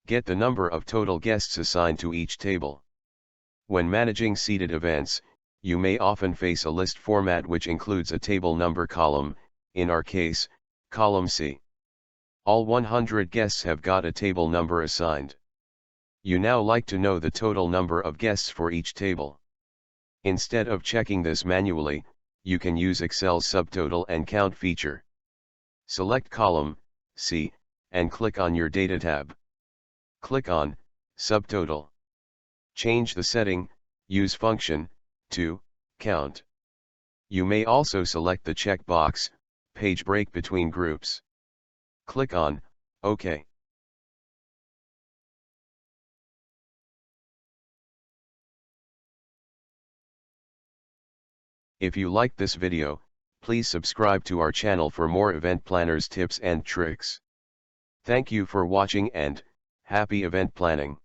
Get the number of total guests assigned to each table. When managing seated events, you may often face a list format which includes a table number column, in our case, column C. All 100 guests have got a table number assigned. You now like to know the total number of guests for each table. Instead of checking this manually, you can use Excel Subtotal and Count feature. Select column C, and click on your Data tab. Click on Subtotal. Change the setting, Use function, to count. You may also select the checkbox, Page break between groups. Click on OK. If you liked this video, please subscribe to our channel for more event planners tips and tricks. Thank you for watching and happy event planning.